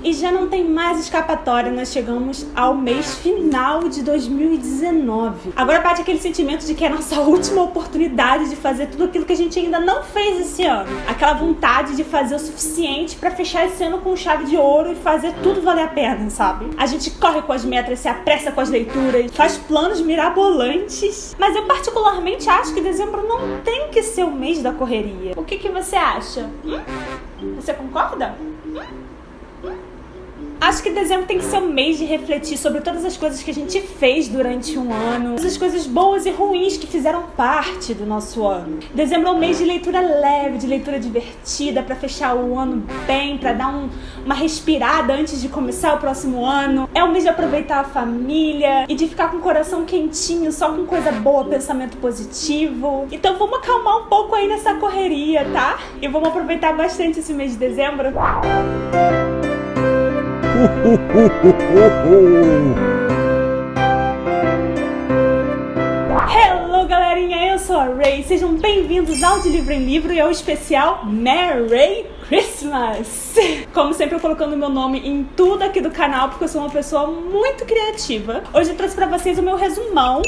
E já não tem mais escapatória, nós chegamos ao mês final de 2019. Agora bate aquele sentimento de que é a nossa última oportunidade de fazer tudo aquilo que a gente ainda não fez esse ano. Aquela vontade de fazer o suficiente pra fechar esse ano com chave de ouro e fazer tudo valer a pena, sabe? A gente corre com as metas, se apressa com as leituras, faz planos mirabolantes. Mas eu particularmente acho que dezembro não tem que ser o mês da correria. O que você acha? Você concorda? Acho que dezembro tem que ser um mês de refletir sobre todas as coisas que a gente fez durante um ano, todas as coisas boas e ruins que fizeram parte do nosso ano. Dezembro é um mês de leitura leve, de leitura divertida, pra fechar o ano bem, pra dar uma respirada antes de começar o próximo ano. É um mês de aproveitar a família e de ficar com o coração quentinho, só com coisa boa, pensamento positivo. Então vamos acalmar um pouco aí nessa correria, tá? E vamos aproveitar bastante esse mês de dezembro. Hello, galerinha, eu sou a Ray. Sejam bem-vindos ao De Livro em Livro e ao especial Merry Christmas. Como sempre, eu colocando meu nome em tudo aqui do canal, porque eu sou uma pessoa muito criativa. Hoje eu trouxe pra vocês o meu resumão,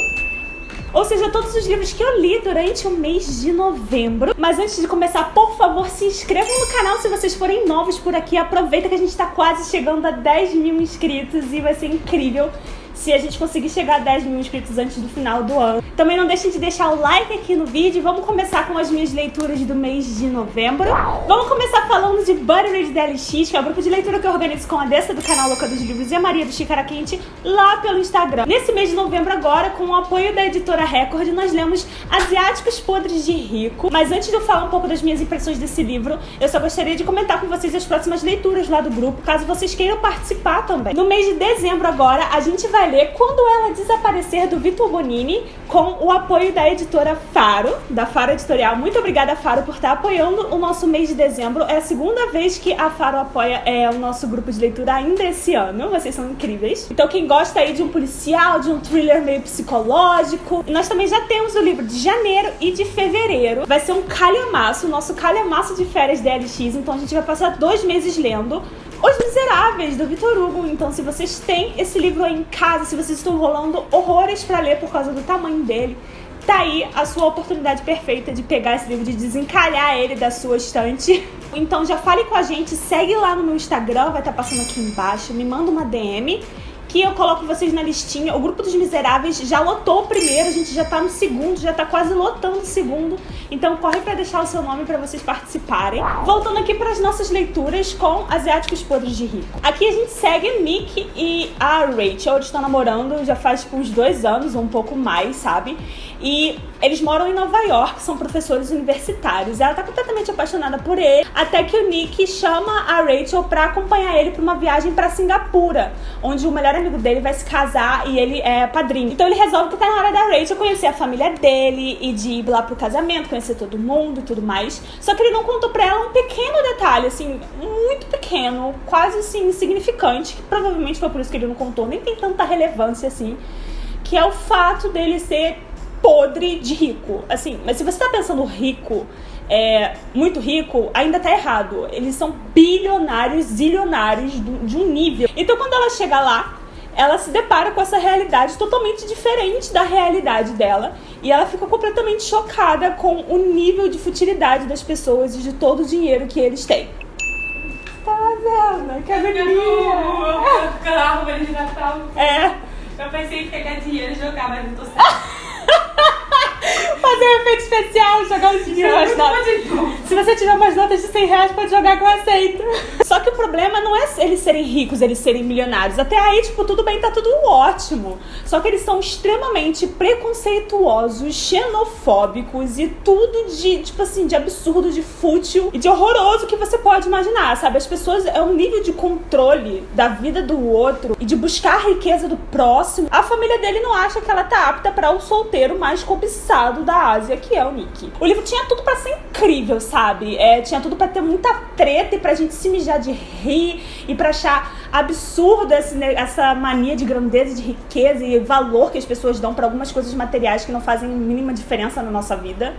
ou seja, todos os livros que eu li durante o mês de novembro. Mas antes de começar, por favor, se inscrevam no canal se vocês forem novos por aqui. Aproveita que a gente tá quase chegando a 10 mil inscritos e vai ser incrível se a gente conseguir chegar a 10 mil inscritos antes do final do ano. Também não deixem de deixar o like aqui no vídeo. Vamos começar com as minhas leituras do mês de novembro. Vamos começar falando de Buttery DLX, que é o grupo de leitura que eu organizo com a Dessa do canal Louca dos Livros e a Maria do Xícara Quente lá pelo Instagram. Nesse mês de novembro agora, com o apoio da editora Record, nós lemos Asiáticos Podres de Rico. Mas antes de eu falar um pouco das minhas impressões desse livro, eu só gostaria de comentar com vocês as próximas leituras lá do grupo, caso vocês queiram participar também. No mês de dezembro agora, a gente vai ler Quando Ela Desaparecer, do Vitor Bonini, com o apoio da editora Faro, da Faro Editorial. Muito obrigada, Faro, por estar apoiando o nosso mês de dezembro. É a segunda vez que a Faro apoia o nosso grupo de leitura ainda esse ano. Vocês são incríveis. Então quem gosta aí de um policial, de um thriller meio psicológico, nós também já temos o livro de janeiro e de fevereiro. Vai ser um calhamaço, o nosso calhamaço de férias DLX. Então a gente vai passar 2 meses lendo Os Miseráveis, do Victor Hugo. Então, se vocês têm esse livro aí em casa, se vocês estão rolando horrores pra ler por causa do tamanho dele, tá aí a sua oportunidade perfeita de pegar esse livro, de desencalhar ele da sua estante. Então já fale com a gente, segue lá no meu Instagram, vai estar passando aqui embaixo, me manda uma DM, que eu coloco vocês na listinha. O grupo dos Miseráveis já lotou o primeiro, a gente já tá no segundo, já tá quase lotando o segundo. Então corre pra deixar o seu nome pra vocês participarem. Voltando aqui pras nossas leituras com Asiáticos Podres de Rico. Aqui a gente segue o Nick e a Rachel. Eles estão namorando já faz tipo uns 2 anos, ou um pouco mais, sabe? E eles moram em Nova York, são professores universitários. Ela tá completamente apaixonada por ele, até que o Nick chama a Rachel pra acompanhar ele pra uma viagem pra Singapura, onde o melhor amigo dele vai se casar e ele é padrinho. Então ele resolve que tá na hora da Rachel conhecer a família dele e de ir lá pro casamento, conhecer todo mundo e tudo mais. Só que ele não contou pra ela um pequeno detalhe, assim, muito pequeno, quase assim, insignificante, que provavelmente foi por isso que ele não contou, nem tem tanta relevância assim, que é o fato dele ser podre de rico. Assim, mas se você tá pensando rico, muito rico, ainda tá errado. Eles são bilionários, zilionários de um nível. Então quando ela chega lá, ela se depara com essa realidade totalmente diferente da realidade dela. E ela fica completamente chocada com o nível de futilidade das pessoas e de todo o dinheiro que eles têm. Tá vendo? Que alegria! Carro, árvore de Natal. Eu pensei em pegar dinheiro e jogar, mas não tô certo. Fazer um efeito especial, jogar o dinheiro nas notas. Se você tiver umas notas de 100 reais, pode jogar que eu aceito. Só que o problema não é eles serem ricos, eles serem milionários. Até aí, tipo, tudo bem, tá tudo ótimo. Só que eles são extremamente preconceituosos, xenofóbicos e tudo de, tipo assim, de absurdo, de fútil e de horroroso que você pode imaginar, sabe? As pessoas, é um nível de controle da vida do outro e de buscar a riqueza do próximo. A família dele não acha que ela tá apta para o solteiro mais cobiçado da Ásia, que é o Nick. O livro tinha tudo pra ser incrível, sabe? Tinha tudo pra ter muita treta e pra gente se mijar de rir e pra achar absurdo essa mania de grandeza, de riqueza e valor que as pessoas dão pra algumas coisas materiais que não fazem mínima diferença na nossa vida,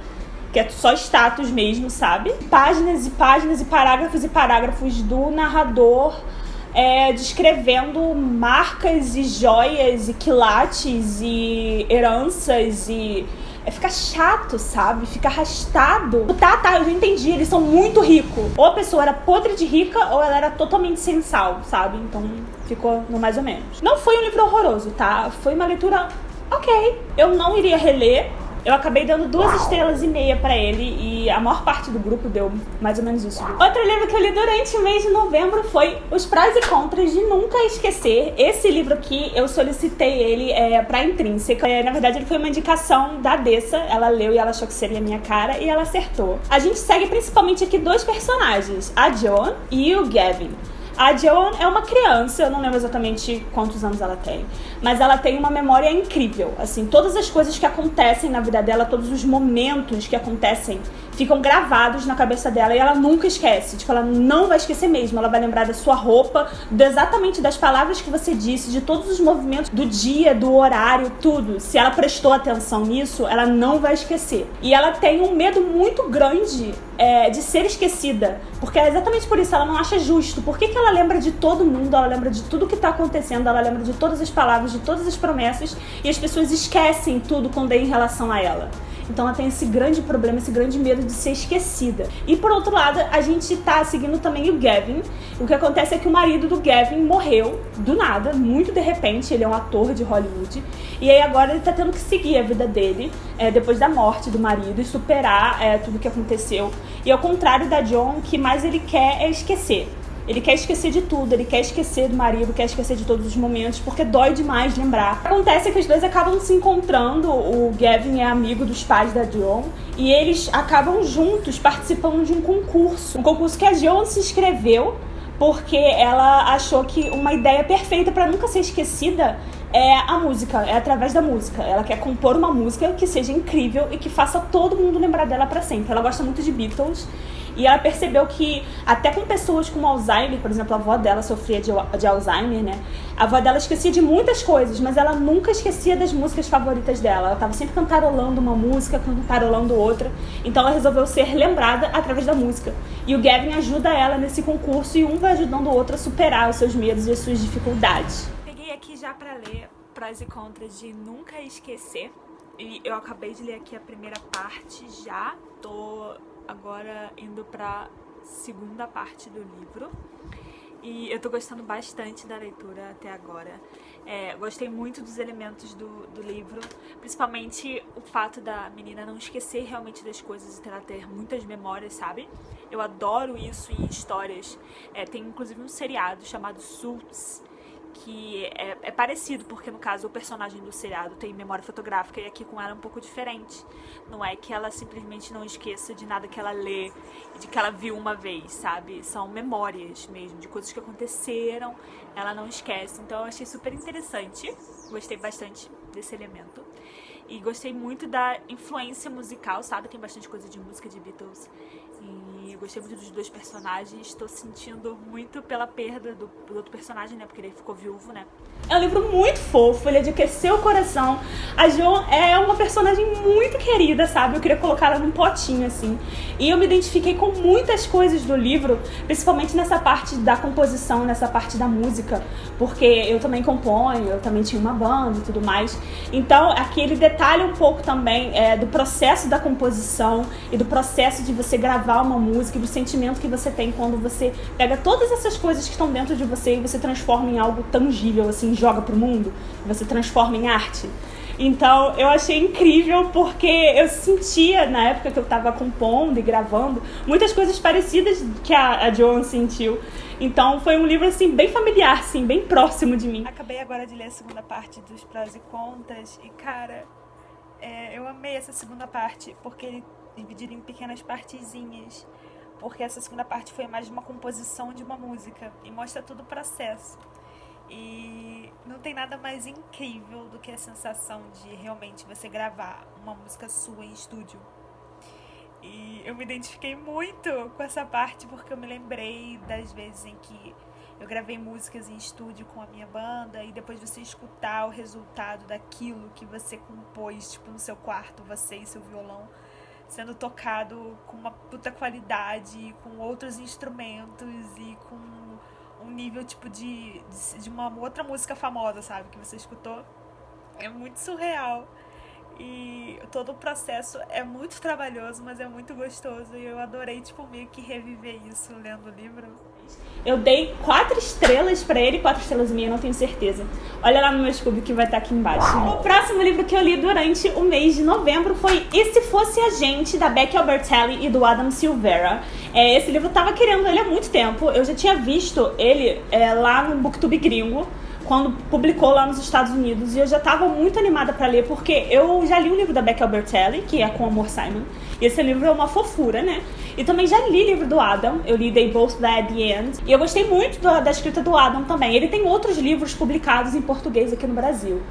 que é só status mesmo, sabe? Páginas e páginas e parágrafos do narrador descrevendo marcas e joias e quilates e heranças e... fica chato, sabe? Fica arrastado. Tá, eu já entendi, eles são muito ricos. Ou a pessoa era podre de rica, ou ela era totalmente sem sal, sabe? Então ficou no mais ou menos. Não foi um livro horroroso, tá? Foi uma leitura ok. Eu não iria reler. Eu acabei dando 2,5 estrelas pra ele e a maior parte do grupo deu mais ou menos isso. Outro livro que eu li durante o mês de novembro foi Os Prós e Contras de Nunca Esquecer. Esse livro aqui, eu solicitei ele pra Intrínseca. Na verdade, ele foi uma indicação da Dessa. Ela leu e ela achou que seria a minha cara e ela acertou. A gente segue principalmente aqui 2 personagens, a Joan e o Gavin. A Joan é uma criança, eu não lembro exatamente quantos anos ela tem, mas ela tem uma memória incrível, assim, todas as coisas que acontecem na vida dela, todos os momentos que acontecem, ficam gravados na cabeça dela e ela nunca esquece, tipo, ela não vai esquecer mesmo, ela vai lembrar da sua roupa, exatamente das palavras que você disse, de todos os movimentos do dia, do horário, tudo. Se ela prestou atenção nisso, ela não vai esquecer. E ela tem um medo muito grande de ser esquecida, porque é exatamente por isso, ela não acha justo. Por que ela lembra de todo mundo, ela lembra de tudo que tá acontecendo, ela lembra de todas as palavras, de todas as promessas, e as pessoas esquecem tudo quando é em relação a ela. Então ela tem esse grande problema, esse grande medo de ser esquecida. E por outro lado, a gente tá seguindo também o Gavin. O que acontece é que o marido do Gavin morreu do nada, muito de repente. Ele é um ator de Hollywood. E aí agora ele tá tendo que seguir a vida dele depois da morte do marido e superar tudo que aconteceu. E ao contrário da Joan, o que mais ele quer é esquecer. Ele quer esquecer de tudo, ele quer esquecer do marido, quer esquecer de todos os momentos, porque dói demais lembrar. O que acontece é que os dois acabam se encontrando, o Gavin é amigo dos pais da Joan, e eles acabam juntos participando de um concurso. Um concurso que a Joan se inscreveu, porque ela achou que uma ideia perfeita para nunca ser esquecida é a música, é através da música. Ela quer compor uma música que seja incrível e que faça todo mundo lembrar dela para sempre. Ela gosta muito de Beatles. E ela percebeu que até com pessoas com Alzheimer, por exemplo, a avó dela sofria de Alzheimer, né? A avó dela esquecia de muitas coisas, mas ela nunca esquecia das músicas favoritas dela. Ela estava sempre cantarolando uma música, cantarolando outra. Então ela resolveu ser lembrada através da música. E o Gavin ajuda ela nesse concurso e um vai ajudando o outro a superar os seus medos e as suas dificuldades. Peguei aqui já para ler Prós e Contras de Nunca Esquecer. E eu acabei de ler aqui a primeira parte já. Tô agora indo pra segunda parte do livro e eu tô gostando bastante da leitura até agora. Gostei muito dos elementos do livro, principalmente o fato da menina não esquecer realmente das coisas e ela ter muitas memórias, sabe? Eu adoro isso em histórias. Tem inclusive um seriado chamado Suits, que é parecido, porque no caso o personagem do seriado tem memória fotográfica e aqui com ela é um pouco diferente. Não é que ela simplesmente não esqueça de nada que ela lê e de que ela viu uma vez, sabe? São memórias mesmo, de coisas que aconteceram, ela não esquece. Então eu achei super interessante, gostei bastante desse elemento. E gostei muito da influência musical, sabe? Tem bastante coisa de música de Beatles. E eu gostei muito dos 2 personagens. Estou sentindo muito pela perda do outro personagem, né? Porque ele ficou viúvo, né? É um livro muito fofo, ele é de aquecer o coração. A Jo é uma personagem muito querida, sabe? Eu queria colocar ela num potinho, assim. E eu me identifiquei com muitas coisas do livro, principalmente nessa parte da composição, nessa parte da música. Porque eu também componho, eu também tinha uma banda e tudo mais. Então, aqui ele detalha um pouco também do processo da composição e do processo de você gravar uma música e do sentimento que você tem quando você pega todas essas coisas que estão dentro de você e você transforma em algo tangível, assim, joga pro mundo, você transforma em arte. Então eu achei incrível porque eu sentia, na época que eu tava compondo e gravando, muitas coisas parecidas que a Joan sentiu. Então foi um livro assim bem familiar, assim, bem próximo de mim. Acabei agora de ler a segunda parte dos Prós e Contras e, cara, eu amei essa segunda parte porque ele dividido em pequenas partezinhas, porque essa segunda parte foi mais uma composição de uma música e mostra todo o processo. E não tem nada mais incrível do que a sensação de realmente você gravar uma música sua em estúdio. E eu me identifiquei muito com essa parte porque eu me lembrei das vezes em que eu gravei músicas em estúdio com a minha banda e depois você escutar o resultado daquilo que você compôs, tipo, no seu quarto, você e seu violão, sendo tocado com uma puta qualidade, com outros instrumentos e com um nível tipo de uma outra música famosa, sabe? Que você escutou. É muito surreal. E todo o processo é muito trabalhoso, mas é muito gostoso. E eu adorei, tipo, meio que reviver isso lendo o livro. Eu dei 4 estrelas pra ele, 4 estrelas minhas, não tenho certeza. Olha lá no meu Scooby que vai estar aqui embaixo. O próximo livro que eu li durante o mês de novembro foi E Se Fosse a Gente, da Becky Albertalli e do Adam Silvera. Esse livro eu tava querendo ele há muito tempo. Eu já tinha visto ele lá no Booktube gringo, quando publicou lá nos Estados Unidos, e eu já estava muito animada para ler, porque eu já li um livro da Becky Albertalli, que é Com Amor, Simon, e esse livro é uma fofura, né? E também já li livro do Adam, eu li They Both Die at the End, e eu gostei muito da escrita do Adam também. Ele tem outros livros publicados em português aqui no Brasil.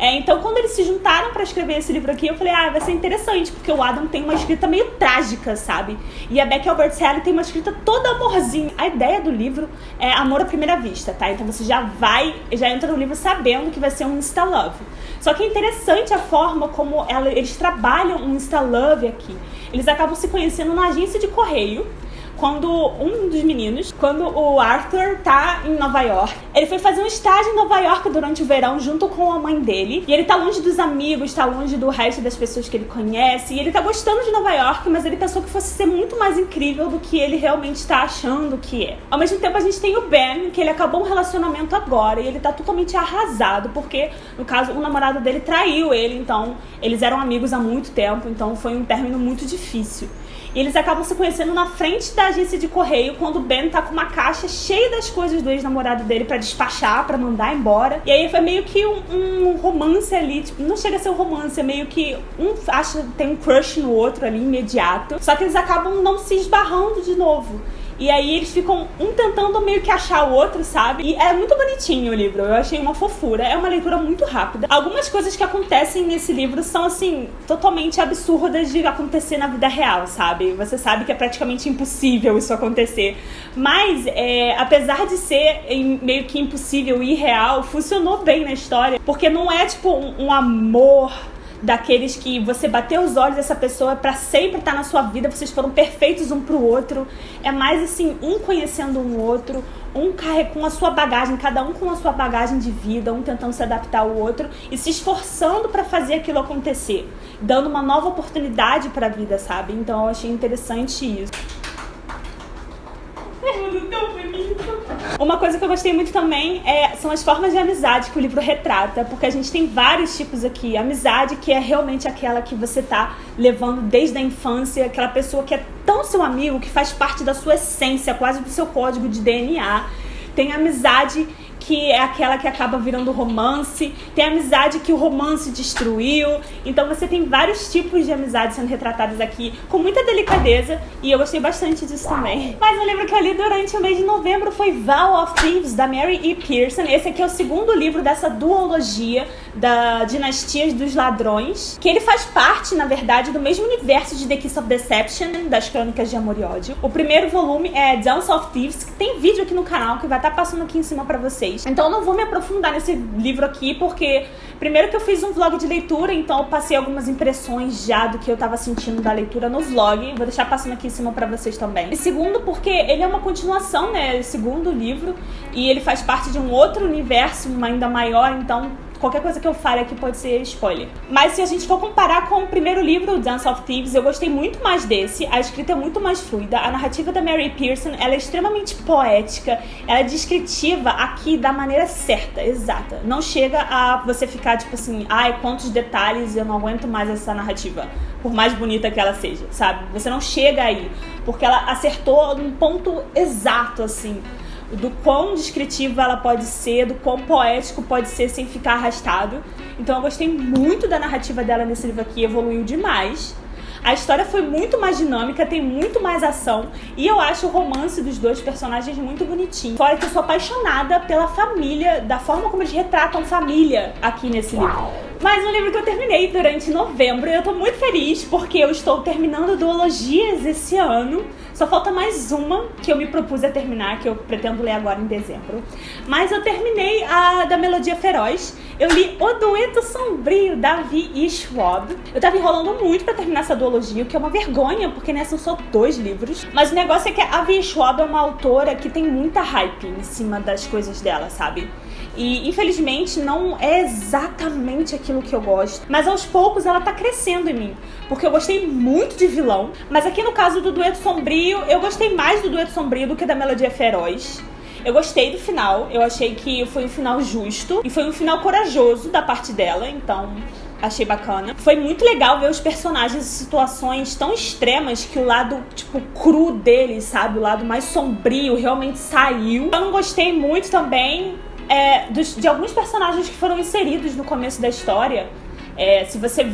Então, quando eles se juntaram pra escrever esse livro aqui, eu falei, vai ser interessante, porque o Adam tem uma escrita meio trágica, sabe? E a Becky Albertalli tem uma escrita toda amorzinha. A ideia do livro é amor à primeira vista, tá? Então você já entra no livro sabendo que vai ser um insta-love. Só que é interessante a forma como eles trabalham um insta-love aqui. Eles acabam se conhecendo na agência de correio, quando o Arthur tá em Nova York. Ele foi fazer um estágio em Nova York durante o verão junto com a mãe dele. E ele tá longe dos amigos, tá longe do resto das pessoas que ele conhece. E ele tá gostando de Nova York, mas ele pensou que fosse ser muito mais incrível do que ele realmente tá achando que é. Ao mesmo tempo, a gente tem o Ben, que ele acabou um relacionamento agora. E ele tá totalmente arrasado, porque, no caso, o namorado dele traiu ele. Então, eles eram amigos há muito tempo. Então, foi um término muito difícil. E eles acabam se conhecendo na frente da agência de correio, quando o Ben tá com uma caixa cheia das coisas do ex-namorado dele pra despachar, pra mandar embora. E aí foi meio que um romance ali, tipo, não chega a ser um romance, é meio que um acha tem um crush no outro ali, imediato. Só que eles acabam não se esbarrando de novo. E aí eles ficam um tentando meio que achar o outro, sabe? E é muito bonitinho o livro, eu achei uma fofura. É uma leitura muito rápida. Algumas coisas que acontecem nesse livro são, assim, totalmente absurdas de acontecer na vida real, sabe? Você sabe que é praticamente impossível isso acontecer. Mas, apesar de ser meio que impossível e irreal, funcionou bem na história. Porque não é, tipo, um amor daqueles que você bateu os olhos dessa pessoa pra sempre estar na sua vida, vocês foram perfeitos um pro outro. É mais assim, um conhecendo um outro, um com a sua bagagem, cada um com a sua bagagem de vida, um tentando se adaptar ao outro e se esforçando pra fazer aquilo acontecer, dando uma nova oportunidade pra vida, sabe? Então eu achei interessante isso. Uma coisa que eu gostei muito também são as formas de amizade que o livro retrata, porque a gente tem vários tipos aqui. Amizade que é realmente aquela que você tá levando desde a infância, aquela pessoa que é tão seu amigo, que faz parte da sua essência, quase do seu código de DNA. Tem amizade que é aquela que acaba virando romance, tem amizade que o romance destruiu. Então você tem vários tipos de amizade sendo retratadas aqui com muita delicadeza, e eu gostei bastante disso também. Mas um livro que eu li durante o mês de novembro foi Vow of Thieves, da Mary E. Pearson. Esse aqui é o segundo livro dessa duologia da Dinastias dos Ladrões, que ele faz parte, na verdade, do mesmo universo de The Kiss of Deception, das Crônicas de Amor e Ódio. O primeiro volume é Dance of Thieves, que tem vídeo aqui no canal que vai estar passando aqui em cima pra vocês. Então eu não vou me aprofundar nesse livro aqui, porque primeiro que eu fiz um vlog de leitura, então eu passei algumas impressões já do que eu tava sentindo da leitura no vlog. Vou deixar passando aqui em cima pra vocês também. E segundo, porque ele é uma continuação, né, o segundo livro, e ele faz parte de um outro universo ainda maior, então qualquer coisa que eu fale aqui pode ser spoiler. Mas se a gente for comparar com o primeiro livro, Dance of Thieves, eu gostei muito mais desse. A escrita é muito mais fluida. A narrativa da Mary Pearson, ela é extremamente poética. Ela é descritiva aqui da maneira certa, exata. Não chega a você ficar tipo assim, ai, quantos detalhes, eu não aguento mais essa narrativa, por mais bonita que ela seja, sabe? Você não chega aí, porque ela acertou num ponto exato, assim, do quão descritiva ela pode ser, do quão poético pode ser sem ficar arrastado. Então eu gostei muito da narrativa dela nesse livro aqui, evoluiu demais. A história foi muito mais dinâmica, tem muito mais ação, e eu acho o romance dos dois personagens muito bonitinho. Fora que eu sou apaixonada pela família, da forma como eles retratam família aqui nesse livro. Mas um livro que eu terminei durante novembro, e eu tô muito feliz porque eu estou terminando duologias esse ano. Só falta mais uma que eu me propus a terminar, que eu pretendo ler agora em dezembro. Mas eu terminei a da Melodia Feroz. Eu li O Dueto Sombrio, da V.E. Schwab. Eu tava enrolando muito pra terminar essa duologia, o que é uma vergonha, porque né, são só 2 livros. Mas o negócio é que a V.E. Schwab é uma autora que tem muita hype em cima das coisas dela, sabe? E infelizmente não é exatamente aquilo que eu gosto, mas aos poucos ela tá crescendo em mim, porque eu gostei muito de Vilão, mas aqui no caso do Dueto Sombrio, eu gostei mais do Dueto Sombrio do que da Melodia Feroz. Eu gostei do final, eu achei que foi um final justo e foi um final corajoso da parte dela, então achei bacana. Foi muito legal ver os personagens em situações tão extremas que o lado, tipo, cru deles, sabe? O lado mais sombrio realmente saiu. Eu não gostei muito também de alguns personagens que foram inseridos no começo da história. Se você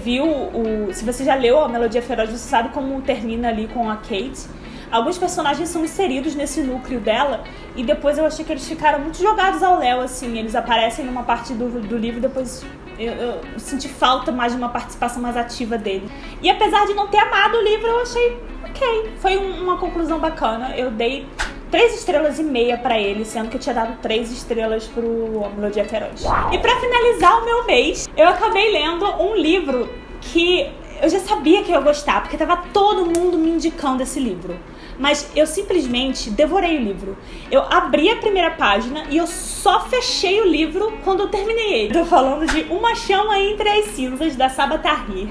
se você já leu a Melodia Feroz, você sabe como termina ali com a Kate. Alguns personagens são inseridos nesse núcleo dela e depois eu achei que eles ficaram muito jogados ao léu, assim. Eles aparecem numa parte do livro e depois eu senti falta mais de uma participação mais ativa dele. E apesar de não ter amado o livro, eu achei ok. Foi uma conclusão bacana. Eu dei 3,5 estrelas pra ele, sendo que eu tinha dado 3 estrelas pro Melodia Feroz. E pra finalizar o meu mês, eu acabei lendo um livro que eu já sabia que eu ia gostar, porque tava todo mundo me indicando esse livro. Mas eu simplesmente devorei o livro. Eu abri a primeira página e eu só fechei o livro quando eu terminei ele. Tô falando de Uma Chama Entre as Cinzas, da Sabaa Tahir.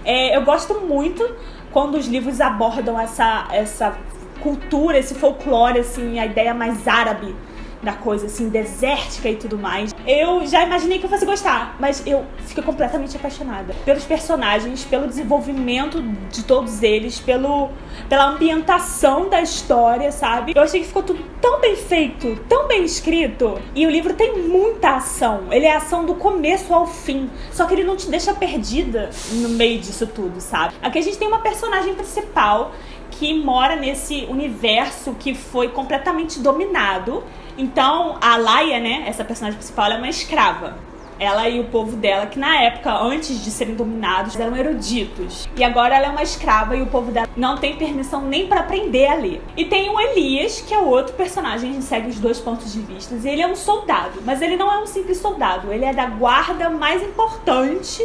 Eu gosto muito quando os livros abordam essa cultura, esse folclore, assim, a ideia mais árabe da coisa, assim, desértica e tudo mais. Eu já imaginei que eu fosse gostar, mas eu fiquei completamente apaixonada pelos personagens, pelo desenvolvimento de todos eles, pela ambientação da história, sabe? Eu achei que ficou tudo tão bem feito, tão bem escrito. E o livro tem muita ação. Ele é ação do começo ao fim, só que ele não te deixa perdida no meio disso tudo, sabe? Aqui a gente tem uma personagem principal que mora nesse universo que foi completamente dominado. Então, a Laia, né, essa personagem principal, ela é uma escrava. Ela e o povo dela, que na época, antes de serem dominados, eram eruditos. E agora ela é uma escrava e o povo dela não tem permissão nem pra aprender a ler. E tem o Elias, que é o outro personagem, a gente segue os 2 pontos de vista. E ele é um soldado, mas ele não é um simples soldado. Ele é da guarda mais importante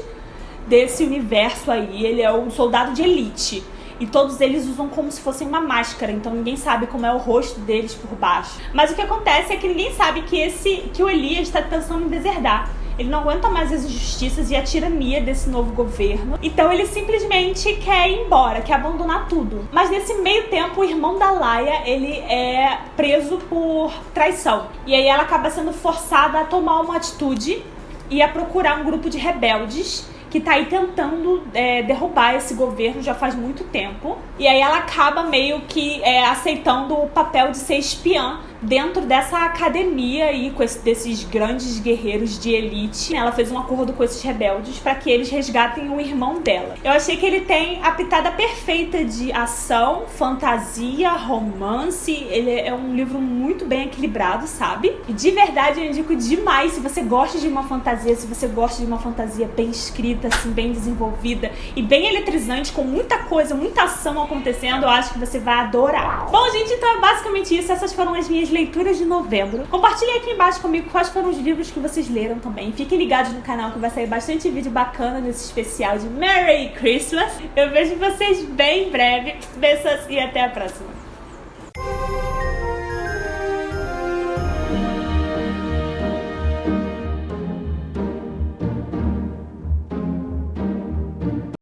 desse universo aí. Ele é um soldado de elite. E todos eles usam como se fossem uma máscara, então ninguém sabe como é o rosto deles por baixo. Mas o que acontece é que ninguém sabe que o Elias está pensando em deserdar. Ele não aguenta mais as injustiças e a tirania desse novo governo. Então ele simplesmente quer ir embora, quer abandonar tudo. Mas nesse meio tempo, o irmão da Laia, ele é preso por traição. E aí ela acaba sendo forçada a tomar uma atitude e a procurar um grupo de rebeldes que tá aí tentando derrubar esse governo já faz muito tempo. E aí ela acaba meio que aceitando o papel de ser espiã dentro dessa academia aí, desses grandes guerreiros de elite. Ela fez um acordo com esses rebeldes para que eles resgatem o irmão dela. Eu achei que ele tem a pitada perfeita de ação, fantasia, romance. Ele é um livro muito bem equilibrado, sabe? E de verdade eu indico demais, se você gosta de uma fantasia, se você gosta de uma fantasia bem escrita, assim, bem desenvolvida e bem eletrizante, com muita coisa, muita ação acontecendo, eu acho que você vai adorar. Bom, gente, então é basicamente isso. Essas foram as minhas leituras de novembro. Compartilhem aqui embaixo comigo quais foram os livros que vocês leram também. Fiquem ligados no canal que vai sair bastante vídeo bacana nesse especial de Merry Christmas. Eu vejo vocês bem em breve. Beijos e até a próxima.